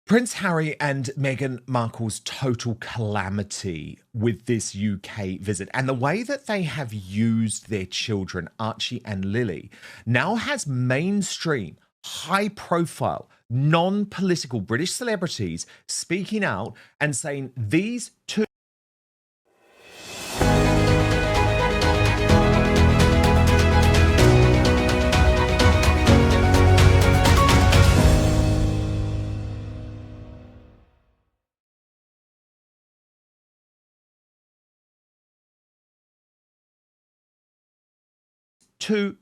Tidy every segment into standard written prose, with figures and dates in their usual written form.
Prince Harry and Meghan Markle's total calamity with this UK visit and the way that they have used their children, Archie and Lily, now has mainstream, high-profile, non-political British celebrities speaking out and saying these two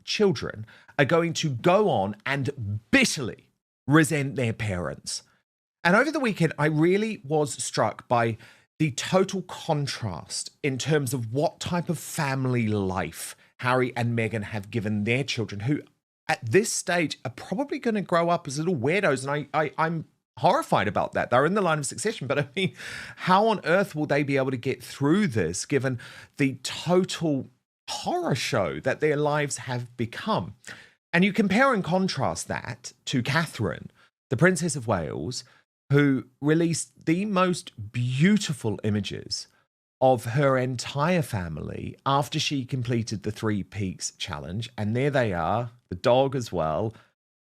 children are going to go on and bitterly resent their parents. And over the weekend, I really was struck by the total contrast in terms of what type of family life Harry and Meghan have given their children, who at this stage are probably going to grow up as little weirdos. And I'm horrified about that. They're in the line of succession, but I mean, how on earth will they be able to get through this given the total horror show that their lives have become? And you compare and contrast that to Catherine, the Princess of Wales, who released the most beautiful images of her entire family after she completed the Three Peaks challenge. And there they are, the dog as well.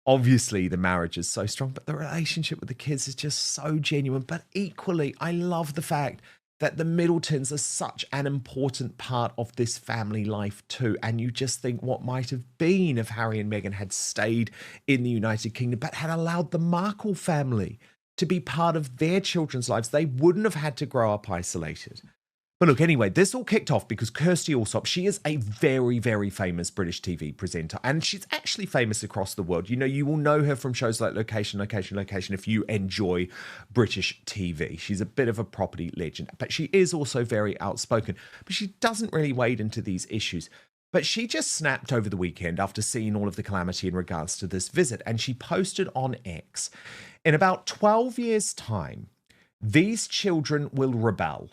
Obviously, the marriage is so strong, but the relationship with the kids is just so genuine. But equally, I love the fact that the Middletons are such an important part of this family life too. And you just think what might have been if Harry and Meghan had stayed in the United Kingdom, but had allowed the Markle family to be part of their children's lives. They wouldn't have had to grow up isolated. But look, anyway, this all kicked off because Kirstie Allsopp, she is a very, very famous British TV presenter, and she's actually famous across the world. You know, you will know her from shows like Location, Location, Location if you enjoy British TV. She's a bit of a property legend, but she is also very outspoken, but she doesn't really wade into these issues. But she just snapped over the weekend after seeing all of the calamity in regards to this visit, and she posted on X, in about 12 years' time, these children will rebel.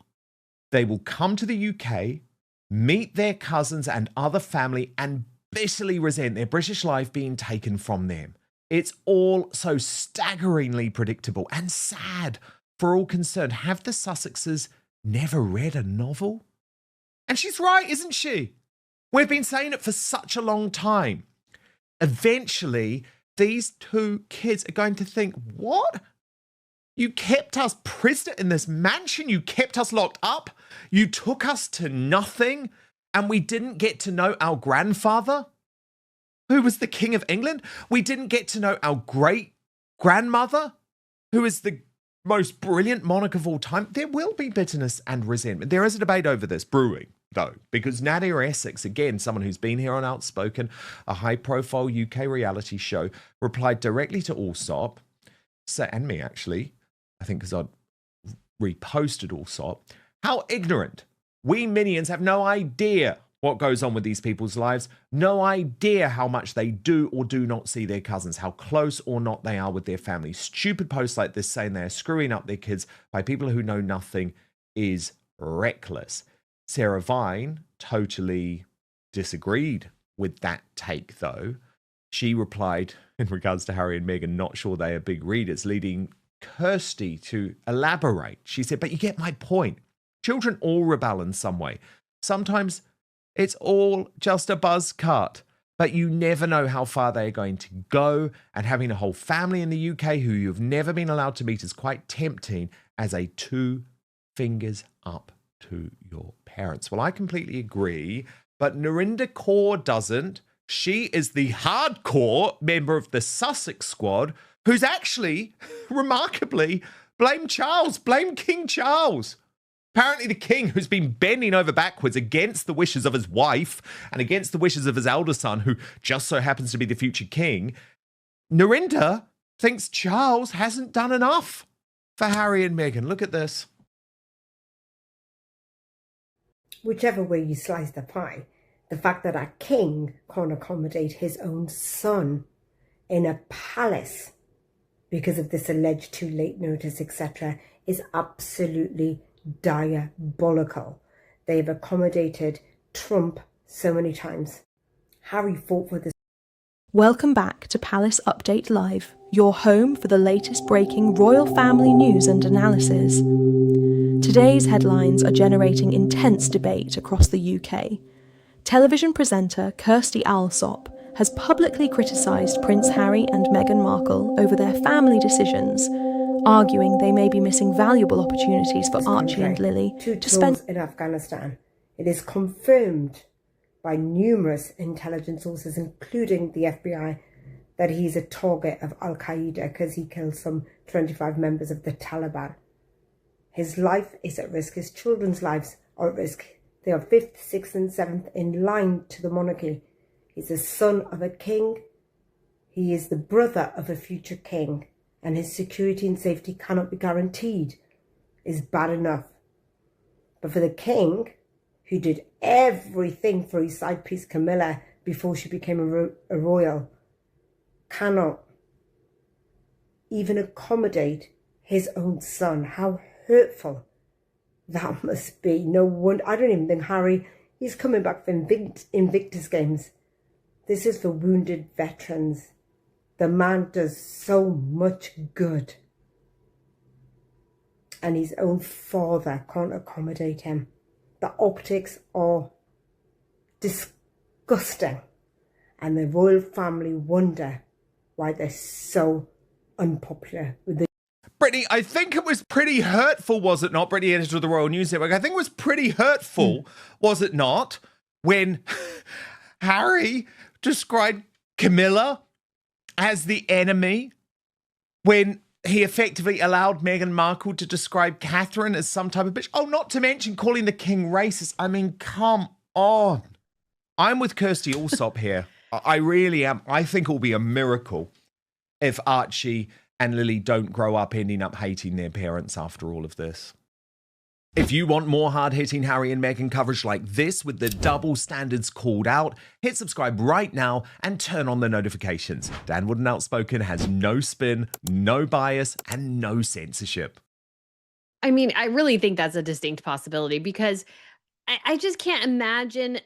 They will come to the UK, meet their cousins and other family, and bitterly resent their British life being taken from them. It's all so staggeringly predictable and sad for all concerned. Have the Sussexes never read a novel? And she's right, isn't she? We've been saying it for such a long time. Eventually, these two kids are going to think, what? You kept us prisoner in this mansion. You kept us locked up. You took us to nothing. And we didn't get to know our grandfather, who was the King of England. We didn't get to know our great-grandmother, who is the most brilliant monarch of all time. There will be bitterness and resentment. There is a debate over this brewing, though, because Nadia Essex, again, someone who's been here on Outspoken, a high-profile UK reality show, replied directly to Allsopp, and me actually, I think because I'd reposted Allsopp, how ignorant. We minions have no idea what goes on with these people's lives, no idea how much they do or do not see their cousins, how close or not they are with their family. Stupid posts like this saying they're screwing up their kids by people who know nothing is reckless. Sarah Vine totally disagreed with that take, though. She replied in regards to Harry and Meghan, not sure they are big readers, leading Kirstie to elaborate. She said, but you get my point. Children all rebel in some way. Sometimes it's all just a buzz cut, but you never know how far they are going to go. And having a whole family in the UK who you've never been allowed to meet is quite tempting as a two fingers up to your parents. Well, I completely agree, but Narinder Kaur doesn't. She is the hardcore member of the Sussex squad who's actually, remarkably, blamed King Charles. Apparently the king, who's been bending over backwards against the wishes of his wife and against the wishes of his elder son, who just so happens to be the future king, Narinder thinks Charles hasn't done enough for Harry and Meghan. Look at this. Whichever way you slice the pie, the fact that a king can't accommodate his own son in a palace because of this alleged too late notice, etc., is absolutely diabolical. They've accommodated Trump so many times. Harry fought for this. Welcome back to Palace Update Live, your home for the latest breaking royal family news and analysis. Today's headlines are generating intense debate across the UK. Television presenter Kirstie Allsopp has publicly criticised Prince Harry and Meghan Markle over their family decisions, arguing they may be missing valuable opportunities for Archie and Lily to spend in Afghanistan. It is confirmed by numerous intelligence sources, including the FBI, that he's a target of Al-Qaeda because he killed some 25 members of the Taliban. His life is at risk. His children's lives are at risk. They are 5th, 6th and 7th in line to the monarchy. He's the son of a king. He is the brother of a future king. And his security and safety cannot be guaranteed. Is bad enough. But for the king, who did everything for his side piece Camilla before she became a royal, cannot even accommodate his own son. How hurtful that must be. No wonder. I don't even think Harry, he's coming back for Invictus Games. This is for wounded veterans. The man does so much good. And his own father can't accommodate him. The optics are disgusting. And the royal family wonder why they're so unpopular with the Brittany, I think it was pretty hurtful, was it not? Brittany, editor of the Royal News Network. I think it was pretty hurtful, was it not, when Harry described Camilla as the enemy, when he effectively allowed Meghan Markle to describe Catherine as some type of bitch. Oh, not to mention calling the king racist. I mean, come on. I'm with Kirstie Allsopp here. I really am. I think it will be a miracle if Archie and Lily don't grow up ending up hating their parents after all of this. If you want more hard-hitting Harry and Meghan coverage like this with the double standards called out, hit subscribe right now and turn on the notifications. Dan Wood and Outspoken has no spin, no bias, and no censorship. I mean, I really think that's a distinct possibility because I just can't imagine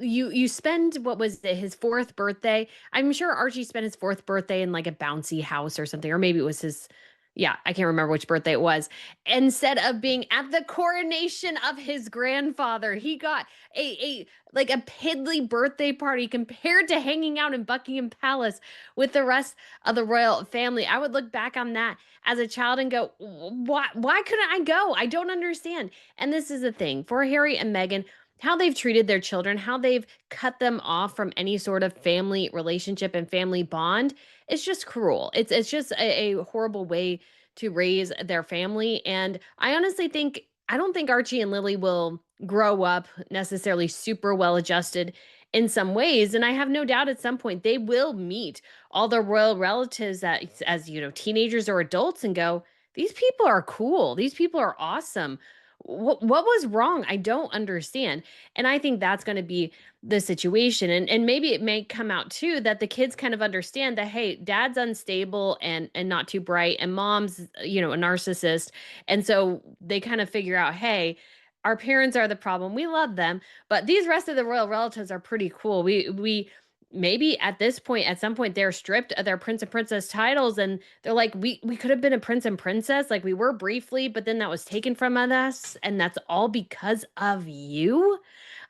you spend, what was it, his 4th birthday? I'm sure Archie spent his 4th birthday in like a bouncy house or something, or maybe it was his, yeah, I can't remember which birthday it was. Instead of being at the coronation of his grandfather, he got a piddly birthday party compared to hanging out in Buckingham Palace with the rest of the royal family. I would look back on that as a child and go, why couldn't I go? I don't understand. And this is the thing for Harry and Meghan, how they've treated their children, how they've cut them off from any sort of family relationship and family bond. It's just cruel. It's just a horrible way to raise their family. And I honestly think, I don't think Archie and Lily will grow up necessarily super well adjusted in some ways. And I have no doubt at some point they will meet all the royal relatives that, as you know, teenagers or adults, and go, these people are cool. These people are awesome. What was wrong? I don't understand. And I think that's going to be the situation. And maybe it may come out too that the kids kind of understand that, hey, dad's unstable and not too bright, and mom's, you know, a narcissist. And so they kind of figure out, hey, our parents are the problem. We love them, but these rest of the royal relatives are pretty cool. We maybe at this point, at some point, they're stripped of their prince and princess titles, and they're like, we could have been a prince and princess, like we were briefly, but then that was taken from us, and that's all because of you.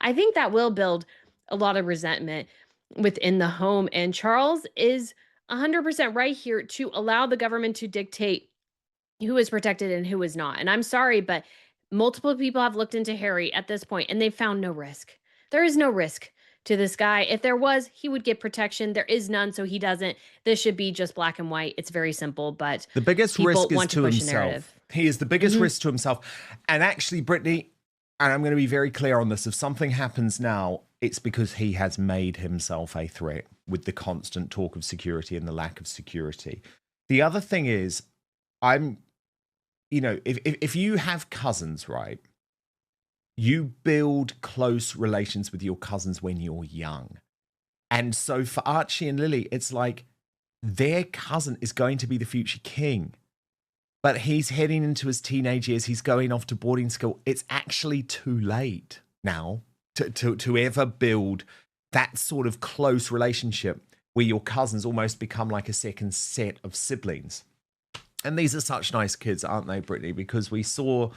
I think that will build a lot of resentment within the home, and Charles is 100% right here to allow the government to dictate who is protected and who is not. And I'm sorry, but multiple people have looked into Harry at this point, and they've found no risk. There is no risk to this guy. If there was, he would get protection. There is none, so he doesn't. This should be just black and white. It's very simple, but the biggest risk is to himself. He is the biggest risk to himself. And actually, Brittany, and I'm going to be very clear on this, if something happens now, it's because he has made himself a threat with the constant talk of security and the lack of security. The other thing is, if you have cousins, right? You build close relations with your cousins when you're young. And so for Archie and Lily, it's like their cousin is going to be the future king. But he's heading into his teenage years. He's going off to boarding school. It's actually too late now to ever build that sort of close relationship where your cousins almost become like a second set of siblings. And these are such nice kids, aren't they, Brittany? Because we saw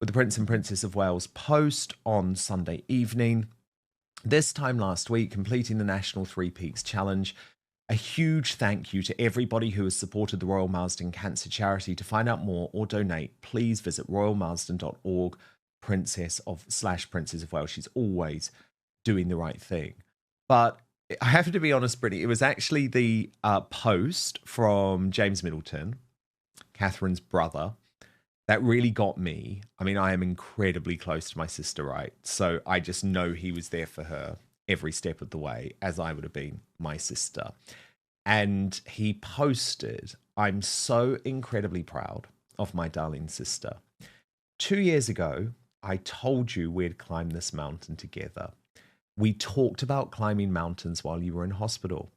with the Prince and Princess of Wales post on Sunday evening, this time last week, completing the National Three Peaks Challenge. A huge thank you to everybody who has supported the Royal Marsden Cancer Charity. To find out more or donate, please visit royalmarsden.org, Princess of Wales. She's always doing the right thing. But I have to be honest, Brittany, it was actually the post from James Middleton, Catherine's brother, that really got me. I mean, I am incredibly close to my sister, right? So I just know he was there for her every step of the way, as I would have been my sister. And he posted, "I'm so incredibly proud of my darling sister. 2 years ago, I told you we'd climb this mountain together. We talked about climbing mountains while you were in hospital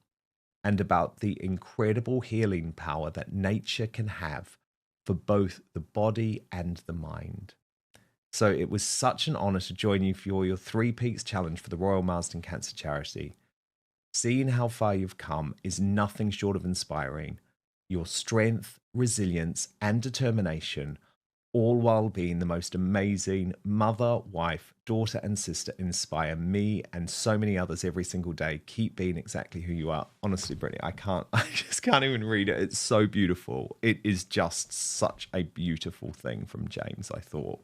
and about the incredible healing power that nature can have for both the body and the mind. So it was such an honor to join you for your Three Peaks Challenge for the Royal Marsden Cancer Charity. Seeing how far you've come is nothing short of inspiring. Your strength, resilience, and determination, all while being the most amazing mother, wife, daughter, and sister, inspire me and so many others every single day. Keep being exactly who you are." Honestly, Brittany, I just can't even read it. It's so beautiful. It is just such a beautiful thing from James, I thought.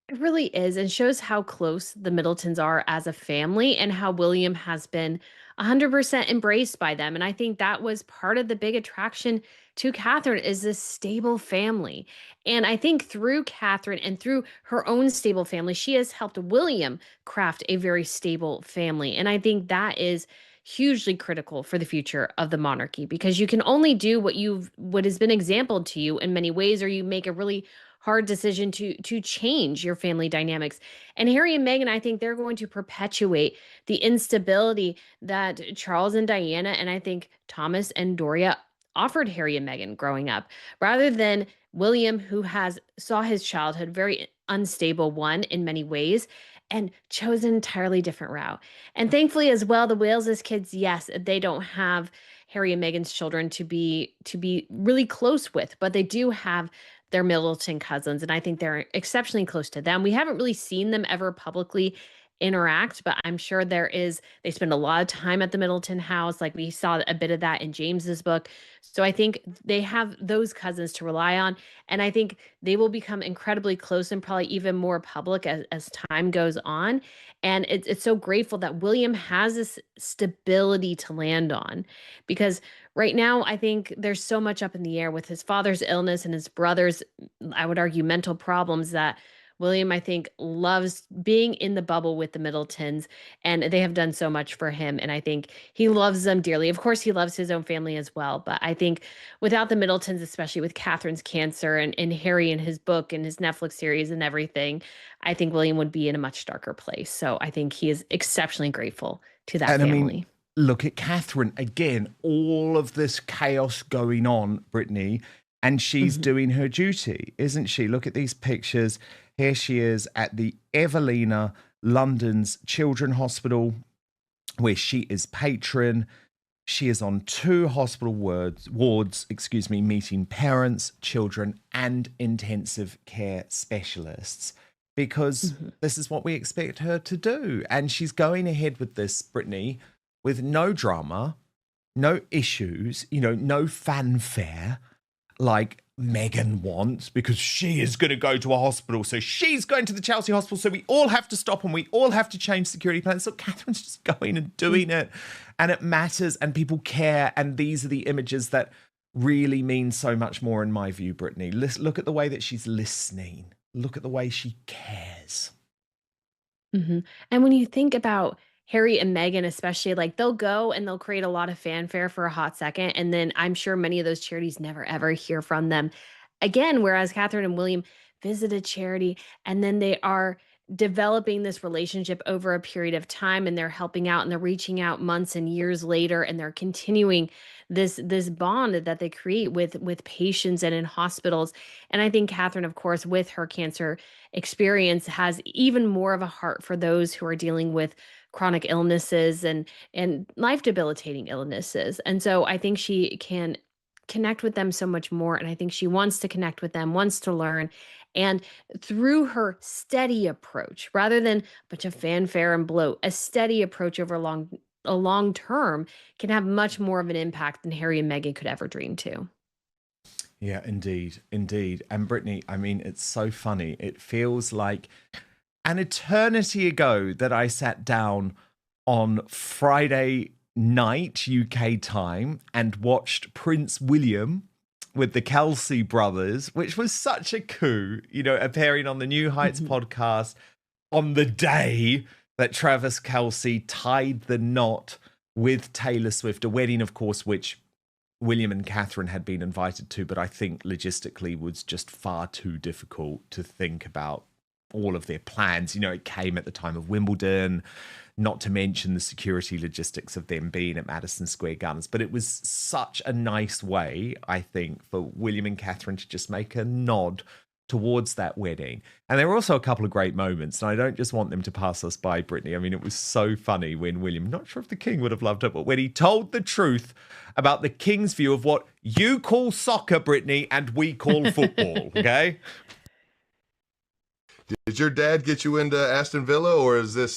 It really is, and shows how close the Middletons are as a family and how William has been 100% embraced by them. And I think that was part of the big attraction to Catherine is this stable family. And I think through Catherine and through her own stable family, she has helped William craft a very stable family. And I think that is hugely critical for the future of the monarchy because you can only do what has been exampled to you in many ways, or you make a really hard decision to change your family dynamics. And Harry and Meghan, I think they're going to perpetuate the instability that Charles and Diana and I think Thomas and Doria offered Harry and Meghan growing up, rather than William, who has saw his childhood very unstable one in many ways and chose an entirely different route. And thankfully as well, the Waleses kids, yes, they don't have Harry and Meghan's children to be really close with, but they do have their Middleton cousins, and I think they're exceptionally close to them. We haven't really seen them ever publicly interact, but I'm sure they spend a lot of time at the Middleton house. Like we saw a bit of that in James's book. So I think they have those cousins to rely on. And I think they will become incredibly close and probably even more public as time goes on. And it's so grateful that William has this stability to land on because right now, I think there's so much up in the air with his father's illness and his brother's, I would argue, mental problems that William, I think, loves being in the bubble with the Middletons, and they have done so much for him. And I think he loves them dearly. Of course, he loves his own family as well. But I think without the Middletons, especially with Catherine's cancer and Harry and his book and his Netflix series and everything, I think William would be in a much darker place. So I think he is exceptionally grateful to that And family. I mean, look at Catherine again, all of this chaos going on, Brittany, and she's doing her duty, isn't she? Look at these pictures. Here she is at the Evelina, London's Children's Hospital, where she is patron. She is on 2 hospital wards, meeting parents, children, and intensive care specialists, because this is what we expect her to do. And she's going ahead with this, Brittany, with no drama, no issues, no fanfare like Meghan wants, because she is going to go to a hospital. So she's going to the Chelsea hospital. So we all have to stop and we all have to change security plans. So Catherine's just going and doing it. And it matters and people care. And these are the images that really mean so much more in my view, Brittany. Look at the way that she's listening. Look at the way she cares. And when you think about Harry and Meghan, especially, like they'll go and they'll create a lot of fanfare for a hot second. And then I'm sure many of those charities never ever hear from them again. Whereas Catherine and William visit a charity and then they are developing this relationship over a period of time and they're helping out and they're reaching out months and years later and they're continuing this bond that they create with patients and in hospitals. And I think Catherine, of course, with her cancer experience has even more of a heart for those who are dealing with chronic illnesses and life debilitating illnesses. And so I think she can connect with them so much more. And I think she wants to connect with them, wants to learn. And through her steady approach, rather than a bunch of fanfare and bloat, a steady approach over a long term can have much more of an impact than Harry and Meghan could ever dream to. Yeah, indeed. And Brittany, I mean, it's so funny. It feels like an eternity ago that I sat down on Friday night UK time and watched Prince William with the Kelsey brothers, which was such a coup, appearing on the New Heights podcast on the day that Travis Kelce tied the knot with Taylor Swift, a wedding, of course, which William and Catherine had been invited to, but I think logistically was just far too difficult to think about all of their plans. It came at the time of Wimbledon, not to mention the security logistics of them being at Madison Square Gardens. But it was such a nice way, I think, for William and Catherine to just make a nod towards that wedding. And there were also a couple of great moments, and I don't just want them to pass us by, Brittany. I mean, it was so funny when William, not sure if the king would have loved it, but when he told the truth about the king's view of what you call soccer, Brittany, and we call football, okay? Did your dad get you into Aston Villa, or is this